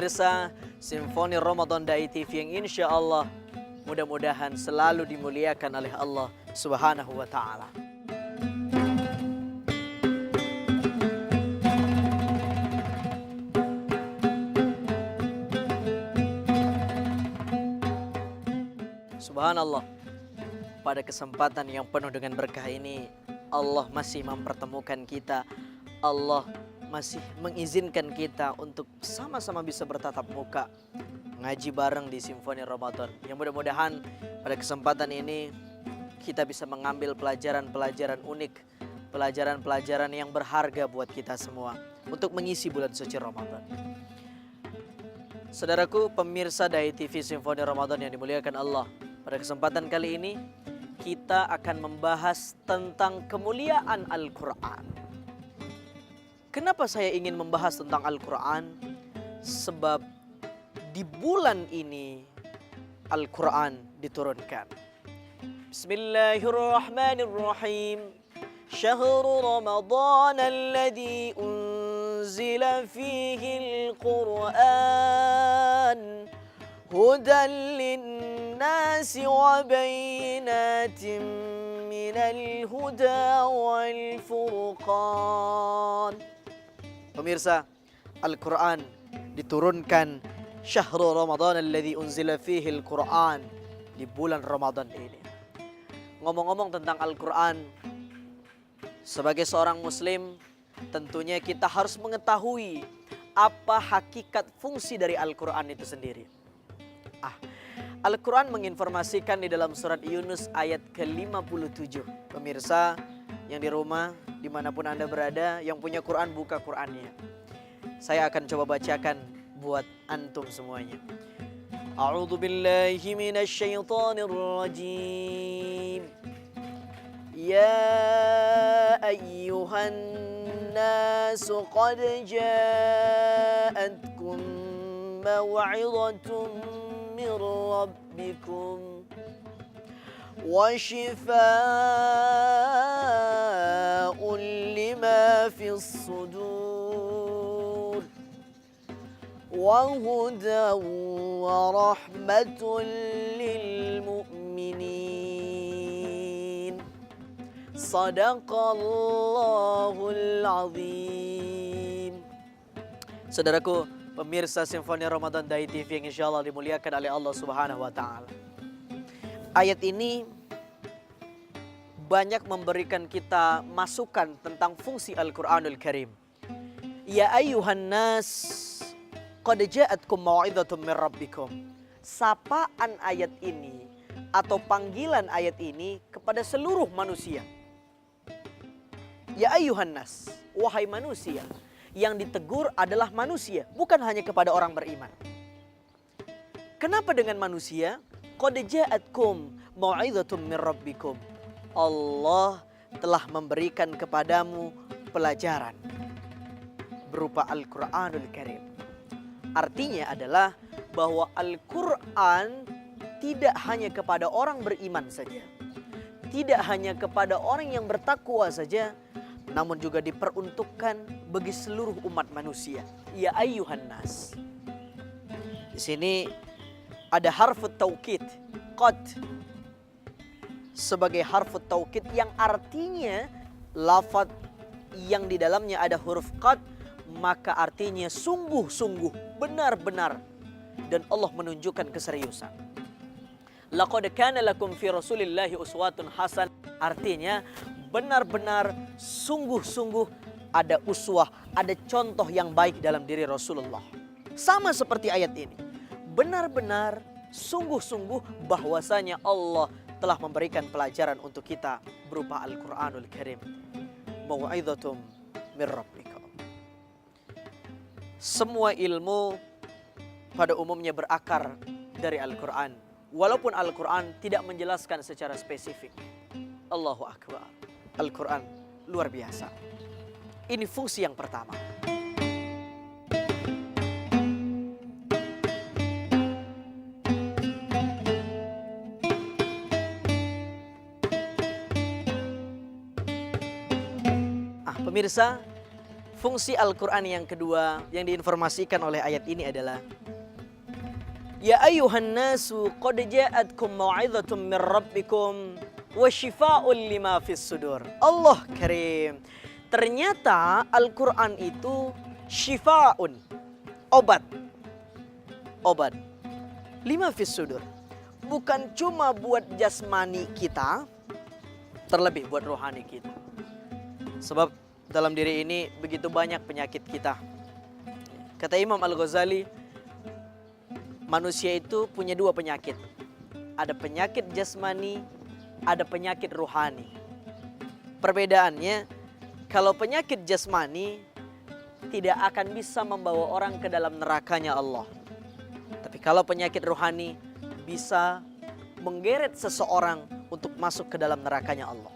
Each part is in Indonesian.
pemirsa Simfoni Ramadan Dai TV yang insya Allah mudah-mudahan selalu dimuliakan oleh Allah Subhanahu wa Ta'ala. Subhanallah, pada kesempatan yang penuh dengan berkah ini Allah masih mempertemukan kita. Allah masih mengizinkan kita untuk sama-sama bisa bertatap muka, ngaji bareng di Simfoni Ramadan. Yang mudah-mudahan pada kesempatan ini kita bisa mengambil pelajaran-pelajaran unik, pelajaran-pelajaran yang berharga buat kita semua untuk mengisi bulan suci Ramadan. Saudaraku pemirsa Dai TV Simfoni Ramadan yang dimuliakan Allah, pada kesempatan kali ini kita akan membahas tentang kemuliaan Al-Quran. Kenapa saya ingin membahas tentang Al-Quran? Sebab di bulan ini Al-Quran diturunkan. Bismillahirrahmanirrahim. Syahrul Ramadan alladzi unzila fihi Al-Quran hudan linnasi wa bayyinatin minal huda wal furqan. Pemirsa, Al-Quran diturunkan Syahrul Ramadan alladzi unzila fihi Al-Quran, di bulan Ramadan ini. Ngomong-ngomong tentang Al-Quran, sebagai seorang muslim tentunya kita harus mengetahui apa hakikat fungsi dari Al-Quran itu sendiri. Al-Quran menginformasikan di dalam surat Yunus ayat ke-57. Pemirsa yang di rumah, dimanapun Anda berada, yang punya Quran, buka Qurannya. Saya akan coba bacakan buat antum semuanya. A'udzu billahi minasy syaithanir rajim. Ya ayyuhan nasu qad ja'atkum maw'izatun من ربكم وشفاء لما في الصدور وهدى ورحمة للمؤمنين صدق الله العظيم. Saudaraku pemirsa Simfoni Ramadan Dai TV yang insya Allah dimuliakan oleh Allah Subhanahu wa Ta'ala. Ayat ini banyak memberikan kita masukan tentang fungsi Al-Quranul Karim. Ya ayyuhan nas qad ja'atkum mau'izatun min rabbikum. Sapaan ayat ini atau panggilan ayat ini kepada seluruh manusia. Ya ayyuhan nas, wahai manusia. Yang ditegur adalah manusia, bukan hanya kepada orang beriman. Kenapa dengan manusia? Qad ja'atkum mau'izatun min rabbikum. Allah telah memberikan kepadamu pelajaran berupa Al-Quranul Karim. Artinya adalah bahwa Al-Quran tidak hanya kepada orang beriman saja, tidak hanya kepada orang yang bertakwa saja, namun juga diperuntukkan bagi seluruh umat manusia. Ya ayyuhan nas. Di sini ada harfut taukid, qad, sebagai harfut taukid yang artinya lafaz yang di dalamnya ada huruf qad, maka artinya sungguh-sungguh, benar-benar, dan Allah menunjukkan keseriusan. Laqad kana lakum fi Rasulillahi uswatun hasan, artinya benar-benar, sungguh-sungguh ada uswah, ada contoh yang baik dalam diri Rasulullah. Sama seperti ayat ini. Benar-benar, sungguh-sungguh bahwasanya Allah telah memberikan pelajaran untuk kita berupa Al-Quranul Karim. Mau'izatum min rabbikum. Semua ilmu pada umumnya berakar dari Al-Quran. Walaupun Al-Quran tidak menjelaskan secara spesifik. Allahu Akbar. Al-Quran luar biasa. Ini fungsi yang pertama. Pemirsa, Fungsi Al-Quran yang kedua yang diinformasikan oleh ayat ini adalah Ya ayuhan nasu qad ja'atkum mau'izatun min rabbikum wa shifaa'un lima fis sudur. Allah karim. Ternyata Al-Quran itu shifaa'un, obat. Obat. Lima fis sudur. Bukan cuma buat jasmani kita, terlebih buat rohani kita. Sebab dalam diri ini begitu banyak penyakit kita. Kata Imam Al-Ghazali, manusia itu punya dua penyakit. Ada penyakit jasmani, ada penyakit rohani. Perbedaannya, kalau penyakit jasmani tidak akan bisa membawa orang ke dalam nerakanya Allah. Tapi kalau penyakit rohani bisa menggeret seseorang untuk masuk ke dalam nerakanya Allah.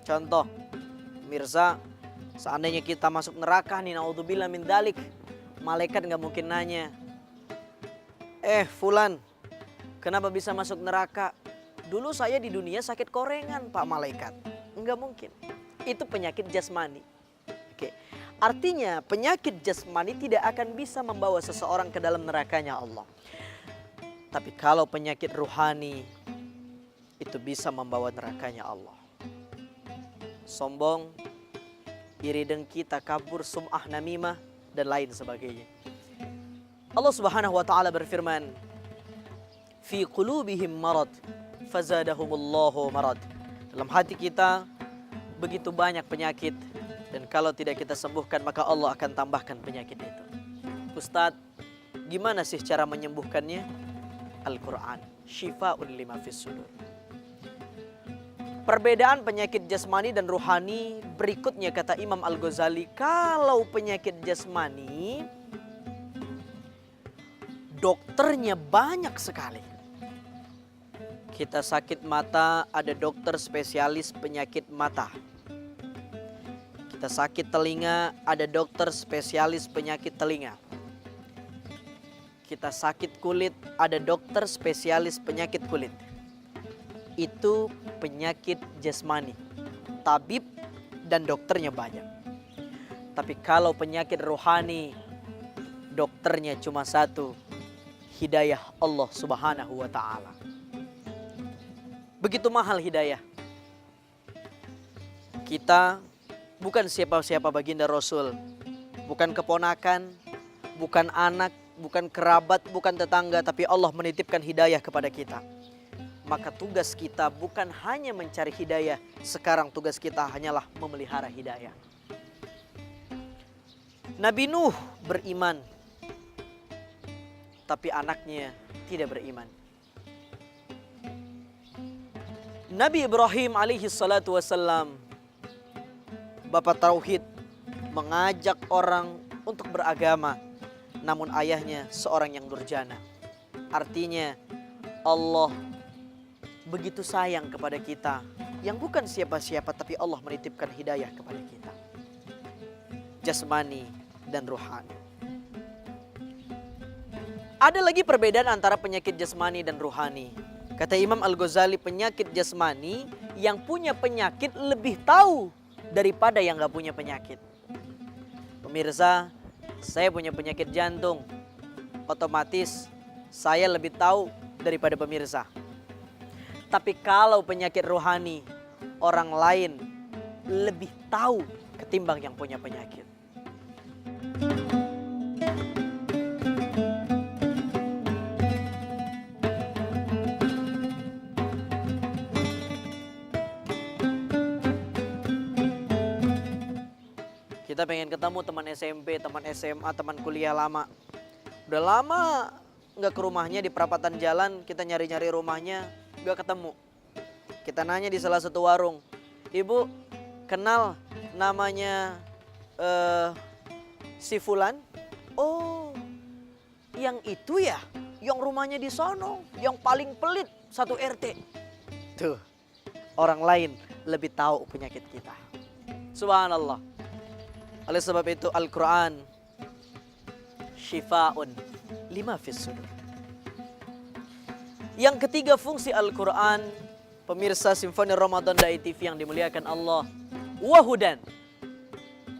Contoh, Mirza, seandainya kita masuk neraka nih, naudzubillah min dalik, malaikat nggak mungkin nanya, Fulan, kenapa bisa masuk neraka? Dulu saya di dunia sakit korengan, Pak Malaikat. Enggak mungkin. Itu penyakit jasmani. Oke. Artinya penyakit jasmani tidak akan bisa membawa seseorang ke dalam nerakanya Allah. Tapi kalau penyakit ruhani itu bisa membawa nerakanya Allah. Sombong, iri dengki, takabur, sum'ah, namimah, dan lain sebagainya. Allah Subhanahu wa taala berfirman, "Fi qulubihim marad, fazadahumullahu marad." Dalam hati kita begitu banyak penyakit, dan kalau tidak kita sembuhkan maka Allah akan tambahkan penyakit itu. Ustadz, gimana sih cara menyembuhkannya? Al-Quran, syifa'un lima fis sudur. Perbedaan penyakit jasmani dan ruhani berikutnya kata Imam Al-Ghazali, kalau penyakit jasmani dokternya banyak sekali. Kita sakit mata, ada dokter spesialis penyakit mata. Kita sakit telinga, ada dokter spesialis penyakit telinga. Kita sakit kulit, ada dokter spesialis penyakit kulit. Itu penyakit jasmani. Tabib dan dokternya banyak. Tapi kalau penyakit rohani, dokternya cuma satu, hidayah Allah Subhanahu wa taala. Begitu mahal hidayah. Kita bukan siapa-siapa baginda Rasul, bukan keponakan, bukan anak, bukan kerabat, bukan tetangga, tapi Allah menitipkan hidayah kepada kita. Maka tugas kita bukan hanya mencari hidayah, sekarang tugas kita hanyalah memelihara hidayah. Nabi Nuh beriman, tapi anaknya tidak beriman. Nabi Ibrahim alaihi salatu wassalam, Bapak Tauhid, mengajak orang untuk beragama, namun ayahnya seorang yang durjana. Artinya Allah begitu sayang kepada kita, yang bukan siapa-siapa tapi Allah menitipkan hidayah kepada kita. Jasmani dan ruhani. Ada lagi perbedaan antara penyakit jasmani dan ruhani. Kata Imam Al-Ghazali, penyakit jasmani yang punya penyakit lebih tahu daripada yang gak punya penyakit. Pemirsa, saya punya penyakit jantung, otomatis saya lebih tahu daripada pemirsa. Tapi kalau penyakit rohani, orang lain lebih tahu ketimbang yang punya penyakit. Kita pengen ketemu teman SMP, teman SMA, teman kuliah lama. Udah lama nggak ke rumahnya, di perapatan jalan kita nyari-nyari rumahnya, nggak ketemu. Kita nanya di salah satu warung, "Ibu kenal namanya si Fulan?" "Oh, yang itu ya, yang rumahnya di sono, yang paling pelit satu RT." Tuh, orang lain lebih tahu penyakit kita. Subhanallah. Oleh sebab itu Al-Quran syifa'un lima fis sudur. Yang ketiga fungsi Al-Quran, pemirsa Simfoni Ramadan Dai TV yang dimuliakan Allah, wahudan,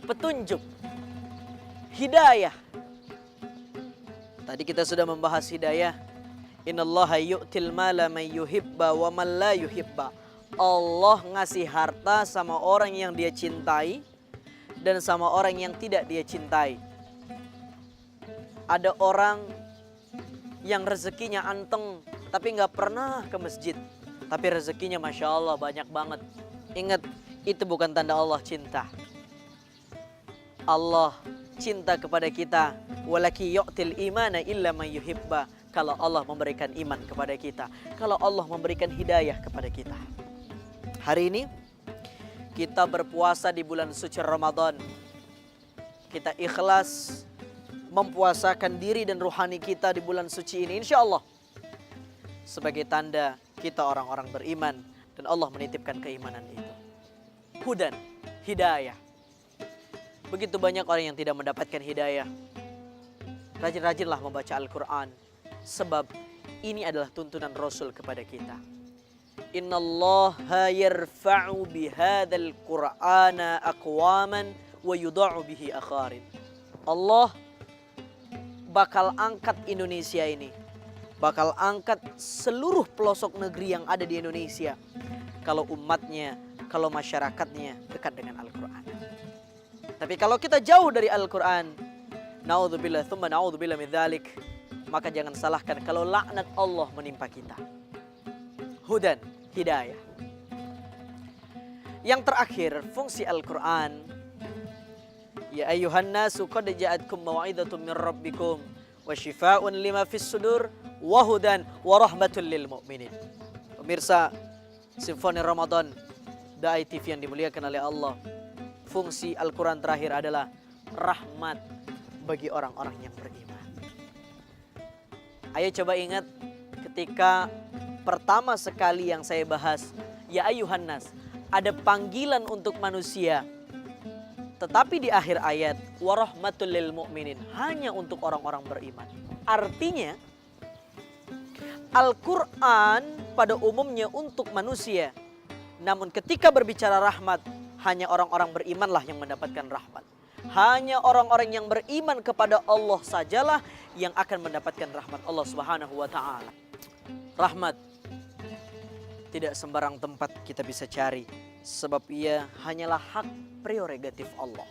petunjuk hidayah. Tadi kita sudah membahas hidayah. Innallaha yu'til mala man yuhibba wa man la yuhibba. Allah ngasih harta sama orang yang dia cintai dan sama orang yang tidak dia cintai. Ada orang yang rezekinya anteng tapi nggak pernah ke masjid, tapi rezekinya Masya Allah banyak banget. Ingat, itu bukan tanda Allah cinta. Allah cinta kepada kita. Walaki yu'til imana illa man yuhibba. Kalau Allah memberikan iman kepada kita, kalau Allah memberikan hidayah kepada kita. Hari ini kita berpuasa di bulan suci Ramadan. Kita ikhlas mempuasakan diri dan ruhani kita di bulan suci ini, insya Allah, sebagai tanda kita orang-orang beriman dan Allah menitipkan keimanan itu. Hudan, hidayah. Begitu banyak orang yang tidak mendapatkan hidayah. Rajin-rajinlah membaca Al-Quran, sebab ini adalah tuntunan Rasul kepada kita. Innallaha yarfa'u bihadzal Qur'ana aqwaman wa yudha'u bihi akharin. Allah bakal angkat Indonesia ini, bakal angkat seluruh pelosok negeri yang ada di Indonesia kalau umatnya, kalau masyarakatnya dekat dengan Al-Quran. Tapi kalau kita jauh dari Al-Quran, naudzubillah tsumma naudzubillah min dzalik, maka jangan salahkan kalau laknat Allah menimpa kita. Hudan, hidayah. Yang terakhir, fungsi Al-Quran. Ya ayyuhan nasu qad ja'atkum mau'izatum min rabbikum wa shifaa'un lima fis sudur wa hudan wa rahmatul lil mu'minin. Pemirsa Simfoni Ramadan Dai TV yang dimuliakan oleh Allah, fungsi Al-Quran terakhir adalah rahmat bagi orang-orang yang beriman. Ayo coba ingat ketika pertama sekali yang saya bahas, ya ayyuhan nas, ada panggilan untuk manusia. Tetapi di akhir ayat, warahmatul lil mu'minin, hanya untuk orang-orang beriman. Artinya, Al-Quran pada umumnya untuk manusia. Namun ketika berbicara rahmat, hanya orang-orang berimanlah yang mendapatkan rahmat. Hanya orang-orang yang beriman kepada Allah sajalah yang akan mendapatkan rahmat Allah Subhanahu wa ta'ala. Rahmat tidak sembarang tempat kita bisa cari, sebab ia hanyalah hak prerogatif Allah.